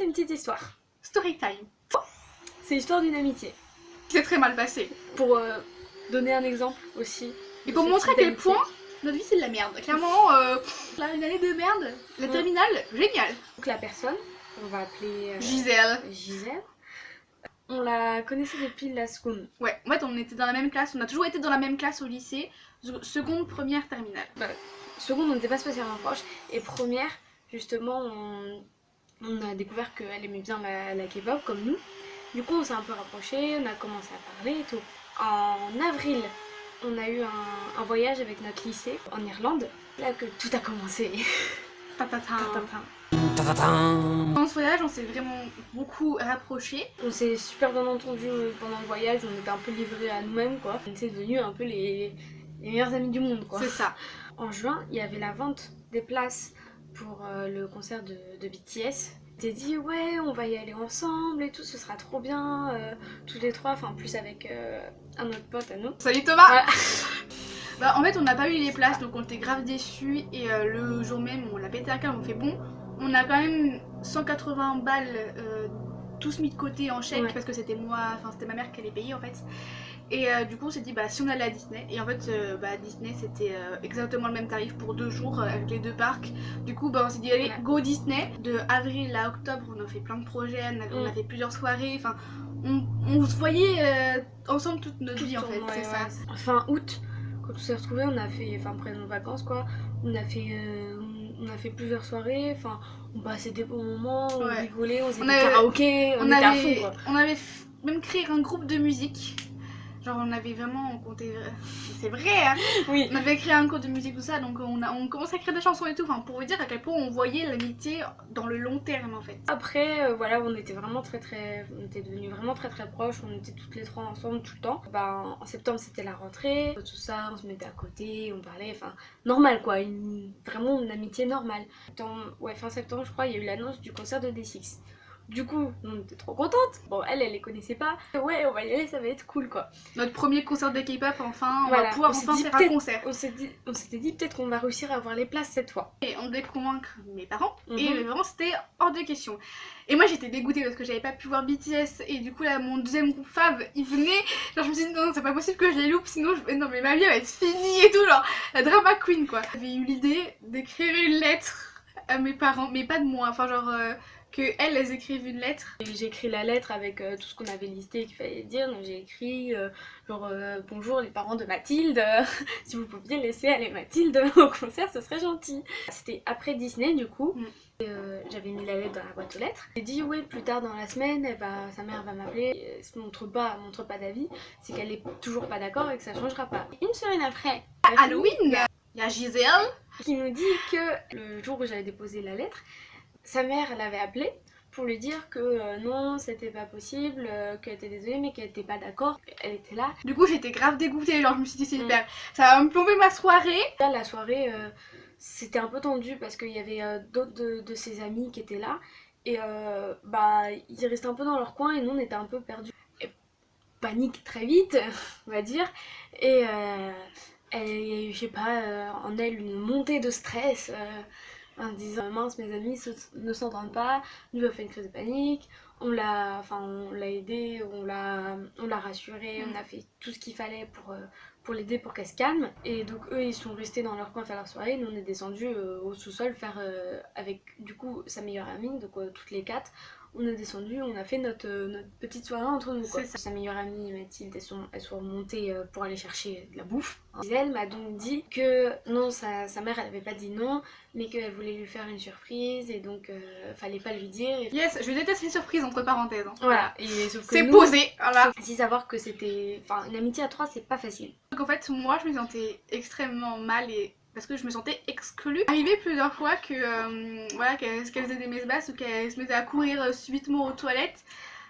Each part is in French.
une petite histoire. Story time. C'est l'histoire d'une amitié. C'est très mal passé. Pour donner un exemple aussi. Et pour montrer à quel point notre vie c'est de la merde. Clairement, là, une année de merde. La terminale, génial. Donc la personne, on va appeler Gisèle. Gisèle. On la connaissait depuis la seconde. Ouais, en fait on était dans la même classe, on a toujours été dans la même classe au lycée. Seconde, première, terminale. Seconde, on n'était pas spécialement proches. Et première, justement, on a découvert qu'elle aimait bien la K-pop comme nous. Du coup, on s'est un peu rapprochés, on a commencé à parler et tout. En avril, on a eu un voyage avec notre lycée en Irlande. Là que tout a commencé. Dans ce voyage, on s'est vraiment beaucoup rapprochés. On s'est super bien entendu pendant le voyage, on était un peu livrés à nous-mêmes, quoi. On était devenus un peu les meilleurs amis du monde, quoi. C'est ça. En juin, il y avait la vente des places pour le concert de BTS. On s'est dit, ouais, on va y aller ensemble et tout, ce sera trop bien, tous les trois, enfin, plus avec un autre pote à nous. Salut Thomas. Ouais. Bah, en fait, on n'a pas eu les places, donc on était grave déçus. Et le jour même, on l'a pété un câble, on fait bon. On a quand même 180 balles tous mis de côté en chèque parce que c'était moi, enfin c'était ma mère qui allait payer en fait. Et du coup on s'est dit bah si on allait à Disney, et en fait Disney c'était exactement le même tarif pour 2 jours avec les 2 parcs. Du coup bah on s'est dit allez go Disney. De avril à octobre on a fait plein de projets, on a fait plusieurs soirées, enfin on se voyait ensemble toute notre vie en fait, c'est ça. Fin août, quand on s'est retrouvés, on a fait, enfin après nos vacances quoi, on a fait plusieurs soirées, enfin on passait des bons moments, on rigolait, on faisait des karaokés, on était à fond quoi. On avait même créé un groupe de musique. Genre on avait vraiment compté, c'est vrai hein. Oui. On avait créé un groupe de musique tout ça, donc on commençait à créer des chansons et tout, enfin pour vous dire à quel point on voyait l'amitié dans le long terme en fait. Après voilà, on était devenus vraiment très proches, on était toutes les trois ensemble tout le temps. En septembre c'était la rentrée, tout ça, on se mettait à côté, on parlait, enfin normal quoi, vraiment une amitié normale. Fin septembre je crois, il y a eu l'annonce du concert de D6. Du coup, on était trop contente. Bon, elle les connaissait pas. Ouais, on va y aller, ça va être cool quoi. Notre premier concert de K-pop, enfin, on va pouvoir enfin faire un concert. On s'était dit peut-être qu'on va réussir à avoir les places cette fois. Et on devait convaincre mes parents, et mes parents c'était hors de question. Et moi j'étais dégoûtée parce que j'avais pas pu voir BTS, et du coup là mon deuxième groupe Fave il venait. Genre je me suis dit non, c'est pas possible que je les loupe, sinon non mais ma vie va être finie et tout, genre la drama queen quoi. J'avais eu l'idée d'écrire une lettre à mes parents, mais pas de moi, enfin genre que elles écrivent une lettre. J'ai écrit la lettre avec tout ce qu'on avait listé qu'il fallait dire, donc j'ai écrit bonjour les parents de Mathilde, si vous pouviez laisser aller Mathilde au concert ce serait gentil. C'était après Disney du coup. J'avais mis la lettre dans la boîte aux lettres. J'ai dit oui plus tard dans la semaine sa mère va m'appeler, elle montre pas d'avis, c'est qu'elle est toujours pas d'accord et que ça changera pas. Une semaine après, Halloween, il y a Gisèle qui nous dit que le jour où j'avais déposé la lettre, sa mère l'avait appelé pour lui dire que non, c'était pas possible, qu'elle était désolée mais qu'elle était pas d'accord. Elle était là. Du coup j'étais grave dégoûtée, genre je me suis dit c'est hyper, ça va me plomber ma soirée. La soirée c'était un peu tendu parce qu'il y avait d'autres de ses amis qui étaient là et ils restaient un peu dans leur coin et nous on était un peu perdus. Et panique très vite, on va dire, et il y a eu, je sais pas, en elle une montée de stress. En disant mince mes amis ne s'entendent pas, nous a fait une crise de panique, on l'a aidé, on l'a rassuré, on a fait tout ce qu'il fallait pour l'aider pour qu'elle se calme. Et donc eux ils sont restés dans leur coin faire leur soirée, nous on est descendus au sous-sol faire avec du coup sa meilleure amie, donc toutes les 4. On est descendu, on a fait notre petite soirée entre nous quoi. Sa meilleure amie Mathilde, elles sont remontées pour aller chercher de la bouffe. Elle m'a donc dit que non, sa mère elle avait pas dit non, mais qu'elle voulait lui faire une surprise et donc fallait pas lui dire. Yes, je déteste les surprises entre parenthèses. Hein. Voilà, et c'est posé, voilà. Faut aussi savoir que c'était, une amitié à 3 c'est pas facile. Donc en fait moi je me sentais extrêmement mal parce que je me sentais exclue. Arrivé plusieurs fois que qu'elle faisait des messes basses ou qu'elle se mettait à courir subitement aux toilettes.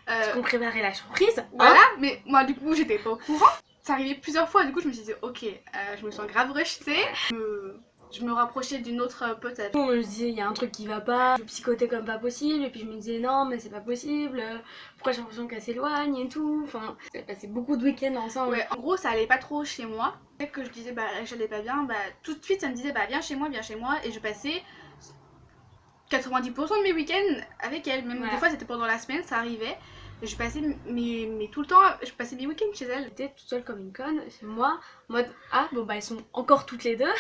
Parce qu'on préparait la surprise. Voilà, mais moi du coup j'étais pas au courant. Ça arrivait plusieurs fois, du coup je me suis dit ok, je me sens grave rejetée. Je me rapprochais d'une autre pote. Je me disais il y a un truc qui va pas, je psychotais comme pas possible et puis je me disais non mais c'est pas possible, pourquoi j'ai l'impression qu'elle s'éloigne et tout, enfin on a passé beaucoup de week-ends ensemble. Ouais, en gros ça allait pas trop chez moi, dès que je disais j'allais pas bien, tout de suite ça me disait viens chez moi et je passais 90% de mes week-ends avec elle. Même Voilà. des fois, c'était pendant la semaine, ça arrivait. Et je passais tout le temps, je passais mes week-ends chez elle. J'étais toute seule comme une conne chez moi, en mode ah bon bah elles sont encore toutes les deux,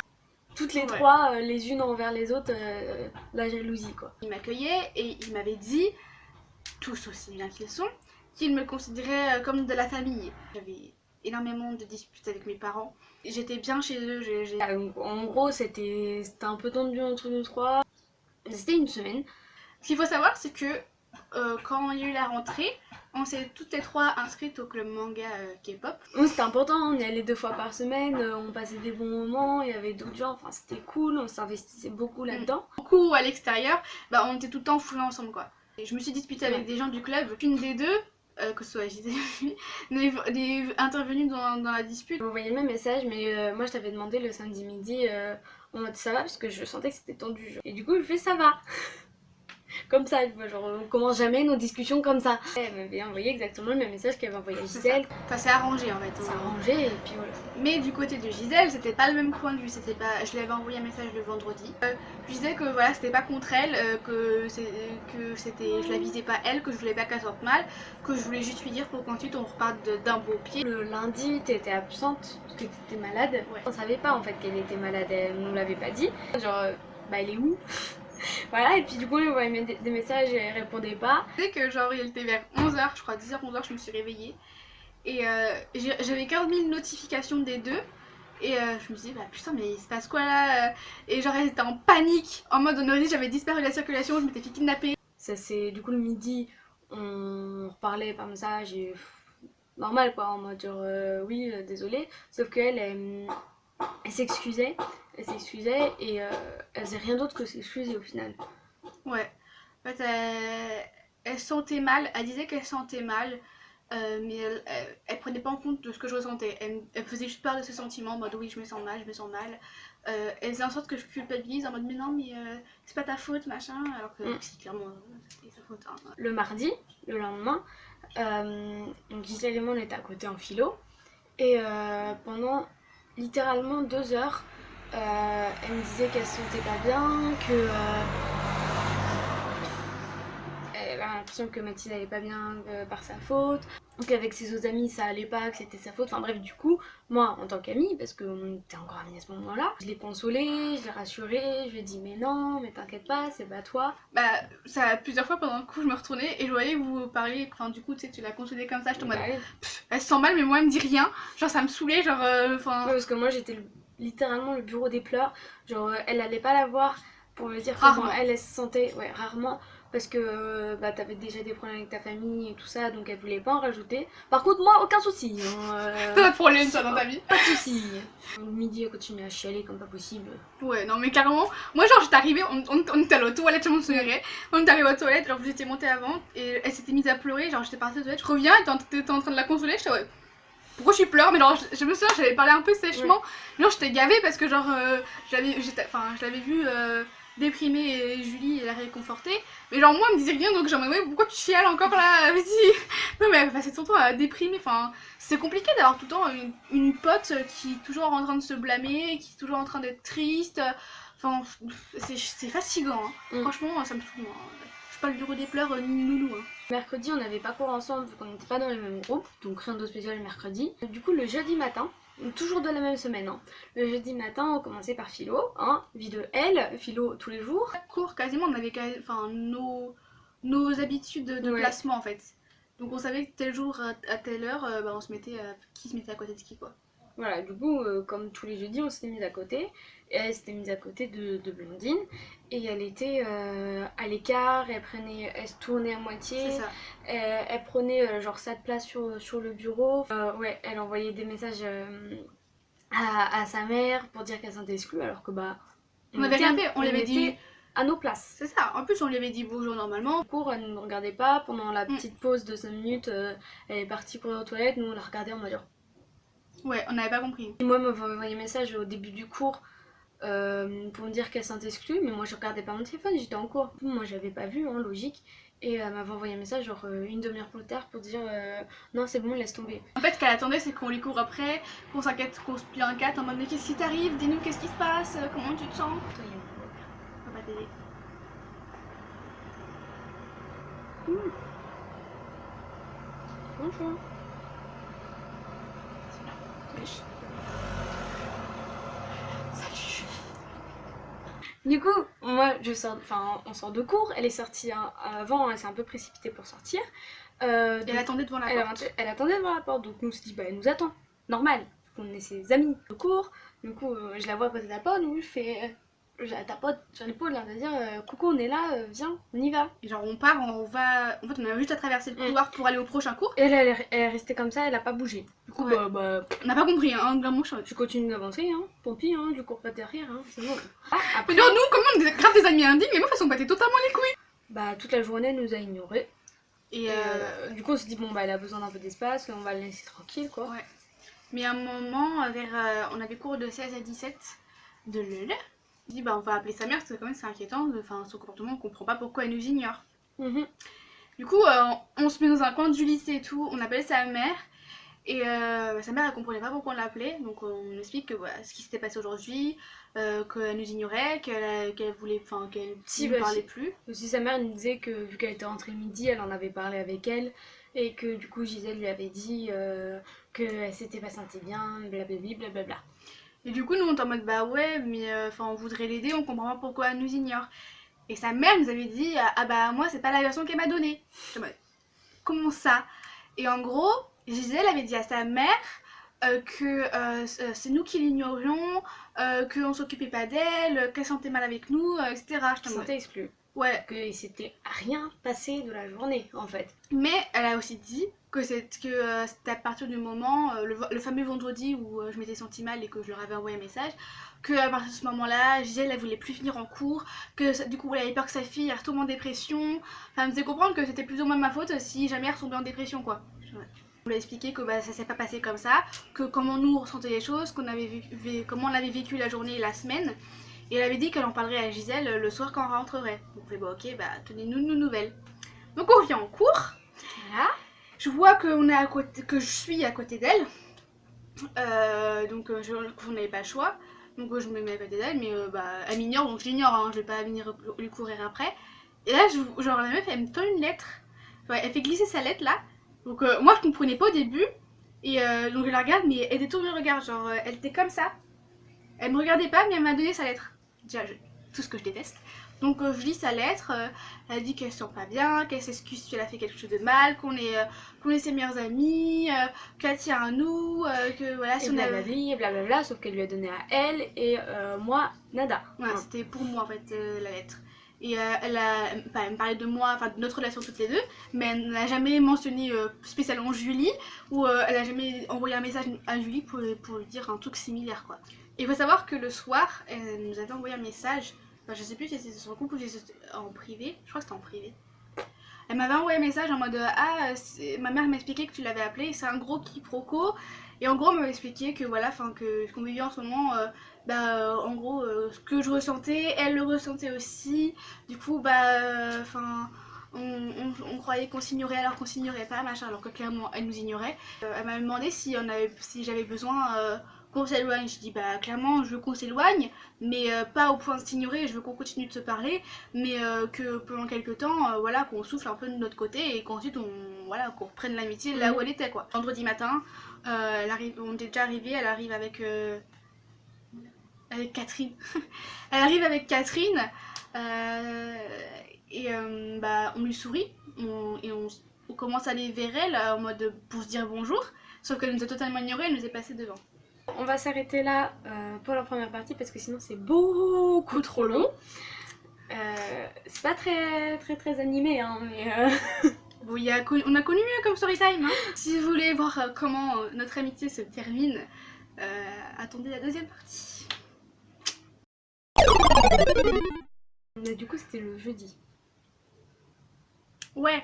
toutes les trois les unes envers les autres, la jalousie quoi. Il m'accueillait et il m'avait dit, tous aussi bien qu'ils sont, qu'ils me considéraient comme de la famille. J'avais énormément de disputes avec mes parents. J'étais bien chez eux. En gros c'était un peu tendu entre nous trois. C'était une semaine. Ce qu'il faut savoir c'est que quand il y a eu la rentrée, on s'est toutes les trois inscrites au club manga K-pop. C'était important, on y allait 2 fois par semaine, on passait des bons moments, il y avait d'autres gens, enfin c'était cool, on s'investissait beaucoup là-dedans. Beaucoup à l'extérieur, bah, on était tout le temps foulés ensemble quoi. Et je me suis disputée avec des gens du club, aucune des deux, que ce soit Gisèle, n'est intervenue dans la dispute. On voyait le même message, mais moi je t'avais demandé le samedi midi en mode ça va parce que je sentais que c'était tendu. Genre. Et du coup je fais ça va. Comme ça, genre on commence jamais nos discussions comme ça. Elle m'avait envoyé exactement le même message qu'elle avait envoyé à Gisèle. Ça s'est arrangé en fait. Ça s'est arrangé et puis voilà. Mais du côté de Gisèle, c'était pas le même point de vue. C'était pas... Je lui avais envoyé un message le vendredi. Je lui disais que voilà, c'était pas contre elle, que c'était... Je la visais pas elle, que je voulais pas qu'elle sorte mal, que je voulais juste lui dire pour qu'ensuite on reparte d'un beau pied. Le lundi, t'étais absente parce que t'étais malade. Ouais. On savait pas en fait qu'elle était malade, elle nous l'avait pas dit. Genre, bah elle est où? Voilà, et puis du coup, on lui envoyait des messages et elle répondait pas. Tu sais que genre, il était vers 11h, je crois, 10h, 11h, je me suis réveillée. Et j'avais 15 000 notifications des deux. Et je me disais, bah putain, mais il se passe quoi là? Et genre, elle était en panique, en mode, on aurait dit j'avais disparu de la circulation, je m'étais fait kidnapper. Ça, c'est du coup le midi, on reparlait par message et normal quoi, en mode genre, oui, désolée. Sauf qu'elle, elle s'excusait. Elle s'excusait et elle faisait rien d'autre que s'excuser au final. Ouais. En fait, elle sentait mal. Elle disait qu'elle sentait mal. Mais elle prenait pas en compte de ce que je ressentais. Elle faisait juste part de ses sentiments en mode oui, je me sens mal, je me sens mal. Elle faisait en sorte que je culpabilise en mode mais non, mais c'est pas ta faute, machin. Alors que si, clairement, c'était sa faute. Hein. Le mardi, le lendemain, Gisèle et moi on était à côté en philo. Et pendant littéralement 2 heures, elle me disait qu'elle se sentait pas bien, que elle a l'impression que Mathilde allait pas bien par sa faute, qu'avec ses autres amis ça allait pas, que c'était sa faute. Enfin bref, du coup, moi en tant qu'amie, parce qu'on était encore amies à ce moment-là, je l'ai consolée, je l'ai rassurée, je lui ai dit mais non, mais t'inquiète pas, c'est pas toi. Bah, ça plusieurs fois pendant le coup, je me retournais et je voyais que vous parliez, enfin du coup, tu sais, tu l'as consolée comme ça, je te mode, elle se sent mal, mais moi elle me dit rien, genre ça me saoulait, genre, enfin. Ouais, parce que moi j'étais littéralement le bureau des pleurs, genre elle allait pas la voir pour lui dire rarement. comment elle se sentait, ouais, rarement. Parce que bah, t'avais déjà des problèmes avec ta famille et tout ça, donc elle voulait pas en rajouter. Par contre, moi, aucun souci. T'as pas de problème, toi, dans ta vie? Pas de souci. Le midi, elle continue à chialer comme pas possible. Ouais, non, mais carrément, moi, genre, j'étais arrivée, on était allé aux toilettes, je m'en souviendrai. On est arrivé aux toilettes, genre, vous étiez montée avant, et elle s'était mise à pleurer, genre, j'étais partie aux toilettes, je reviens, et t'étais en train de la consoler, j'étais ouais. Pourquoi je pleure? Mais genre, je me souviens, j'avais parlé un peu sèchement. Ouais. Genre, j'étais gavée parce que, genre, je l'avais vue déprimée et Julie la réconfortait. Mais genre, moi, elle me disait rien, donc genre, ouais, pourquoi tu chiales encore là? Vas-y. Non, mais elle passait son temps à déprimer. Enfin, c'est compliqué d'avoir tout le temps une pote qui est toujours en train de se blâmer, qui est toujours en train d'être triste. Enfin, c'est fatigant. Hein. Franchement, ça me saoule. Hein. Je suis pas le bureau des pleurs ni le loulou. Hein. Mercredi, on n'avait pas cours ensemble vu qu'on n'était pas dans le même groupe, donc rien de spécial le mercredi. Du coup, le jeudi matin, toujours de la même semaine, hein. Le jeudi matin, on commençait par philo, hein, vie de L, philo tous les jours. Cours, quasiment, on avait nos habitudes de placement en fait. Donc on savait que tel jour à telle heure, on se mettait qui se mettait à côté de qui quoi. Voilà, du coup, comme tous les jeudis, on s'était mis à côté. Et elle s'était mise à côté de Blondine. Et elle était à l'écart, elle se tournait à moitié. C'est ça. Elle prenait genre 7 places sur le bureau. Ouais, elle envoyait des messages à sa mère pour dire qu'elle s'était exclue, alors que bah... On avait rien fait, on lui avait dit... à nos places. C'est ça, en plus on lui avait dit bonjour normalement. Au cours, elle ne nous regardait pas. Pendant la petite pause de 5 minutes, elle est partie courir aux toilettes. Nous, on la regardait en mode genre... Ouais, on n'avait pas compris. Et moi, elle m'avait envoyé un message au début du cours pour me dire qu'elle s'en exclue, mais moi je regardais pas mon téléphone, j'étais en cours. Moi j'avais pas vu, hein, logique. Et elle m'avait envoyé un message genre une demi-heure plus tard pour dire non c'est bon, laisse tomber. En fait ce qu'elle attendait c'est qu'on lui court après, qu'on s'inquiète, qu'on se plie en quatre en mode mais qu'est-ce qui t'arrive, dis-nous qu'est-ce qui se passe, comment tu te sens. Toi, il y a mon beau-père. On va pas t'aider. Bonjour. Salut. Du coup, moi, on sort de cours. Elle est sortie avant, elle s'est un peu précipitée pour sortir. Elle attendait devant la porte. Elle attendait devant la porte, donc nous on s'est dit, bah elle nous attend. Normal, on est ses amis de cours. Du coup, je la vois passer la porte, donc je fais. Je tapote sur l'épaule, là, de dire coucou, on est là, viens, on y va. Et genre, on part, on va. En fait, on a juste à traverser le couloir pour aller au prochain cours. Et elle est restée comme ça, elle a pas bougé. Du coup, Ouais. on n'a pas compris, hein, mon choix. je continue d'avancer, hein. Tant pis, hein, je cours pas derrière, hein, c'est bon. Mais non, nous, comment on est grave des amis indignes, les meufs, elles sont battées totalement les couilles. Bah, toute la journée, elle nous a ignorés. Et du coup, on s'est dit, bon, bah, elle a besoin d'un peu d'espace, on va la laisser tranquille, quoi. Ouais. Mais à un moment, on avait cours de 16 à 17 de LEL. On dit, bah, on va appeler sa mère parce que quand même c'est inquiétant. Enfin, son comportement, on comprend pas pourquoi elle nous ignore. Du coup, on se met dans un coin du lycée et tout, on appelle sa mère. Et sa mère, elle comprenait pas pourquoi on l'appelait. Donc, on explique que voilà, ce qui s'était passé aujourd'hui, qu'elle nous ignorait, qu'elle voulait, enfin, qu'elle ne parlait plus. Aussi, sa mère nous disait que vu qu'elle était rentrée le midi, elle en avait parlé avec elle. Et que du coup, Gisèle lui avait dit qu'elle s'était pas sentie bien, blablabla, blablabla. Et du coup, nous, on était en mode, bah ouais, mais on voudrait l'aider, on comprend pas pourquoi elle nous ignore. Et sa mère nous avait dit, ah bah moi, c'est pas la version qu'elle m'a donnée. J'étais en mode, comment ça? Et en gros, Gisèle avait dit à sa mère que c'est nous qui l'ignorions, qu'on s'occupait pas d'elle, qu'elle sentait mal avec nous, etc. Elle se sentait exclue. Ouais. Que c'était rien passé de la journée, en fait. Mais elle a aussi dit que c'était à partir du moment, le fameux vendredi où je m'étais sentie mal et que je leur avais envoyé un message, que à partir de ce moment-là, Gisèle, elle voulait plus venir en cours, que du coup, elle avait peur que sa fille retombe en dépression. Enfin, elle me faisait comprendre que c'était plus ou moins ma faute si jamais elle retombait en dépression, quoi. On lui a expliqué que bah, ça s'est pas passé comme ça, que comment nous ressentait les choses, comment on avait vécu la journée et la semaine. Et elle avait dit qu'elle en parlerait à Gisèle le soir quand on rentrerait. Donc on fait bah ok, bah tenez-nous de nos nouvelles. Donc on revient en cours. Voilà. Je vois que je suis à côté d'elle. Donc on n'avait pas le choix. Donc je me mets à côté d'elle, mais elle m'ignore, donc je l'ignore, hein, je vais pas venir lui courir après. Et là, genre la meuf, elle me tend une lettre. Ouais, elle fait glisser sa lettre là. Donc moi je comprenais pas au début. Et donc je la regarde, mais elle détourne le regard, genre elle était comme ça. Elle me regardait pas, mais elle m'a donné sa lettre. Déjà, tout ce que je déteste. Donc je lis sa lettre, elle dit qu'elle se sent pas bien, qu'elle s'excuse si elle a fait quelque chose de mal, qu'on est ses meilleures amies, qu'elle tient à nous, que voilà, si et on a... blablabla, blablabla, sauf qu'elle lui a donné à elle et moi, nada. Voilà, c'était pour moi en fait la lettre. Et elle me parlait de moi, enfin de notre relation toutes les deux, mais elle n'a jamais mentionné spécialement Julie, ou elle a jamais envoyé un message à Julie pour lui dire un truc similaire, quoi. Et il faut savoir que le soir, elle nous avait envoyé un message, enfin, je sais plus si c'était sur son couple ou si c'était en privé, je crois que c'était en privé. Elle m'avait envoyé un message en mode ma mère m'a expliqué que tu l'avais appelé, c'est un gros quiproquo. Et en gros, elle m'avait expliqué que voilà, que ce qu'on vivait en ce moment, en gros, ce que je ressentais, elle le ressentait aussi. Du coup, on croyait qu'on s'ignorait alors qu'on s'ignorait pas, machin, alors que clairement elle nous ignorait. Elle m'avait demandé si j'avais besoin qu'on s'éloigne. Je dis bah clairement je veux qu'on s'éloigne, mais pas au point de s'ignorer, je veux qu'on continue de se parler, mais que pendant quelques temps, voilà, qu'on souffle un peu de notre côté et qu'ensuite qu'on reprenne l'amitié là où elle était, quoi. Vendredi matin, on est déjà arrivé, elle arrive avec Catherine. Elle arrive avec Catherine on lui sourit on commence à aller vers elle en mode pour se dire bonjour, sauf qu'elle nous a totalement ignoré, elle nous est passée devant. On va s'arrêter là pour la première partie parce que sinon c'est beaucoup trop long. C'est pas très très très animé, hein, mais bon, on a connu mieux comme story time, hein. Si vous voulez voir comment notre amitié se termine, attendez la deuxième partie. Mais du coup c'était le jeudi. Ouais.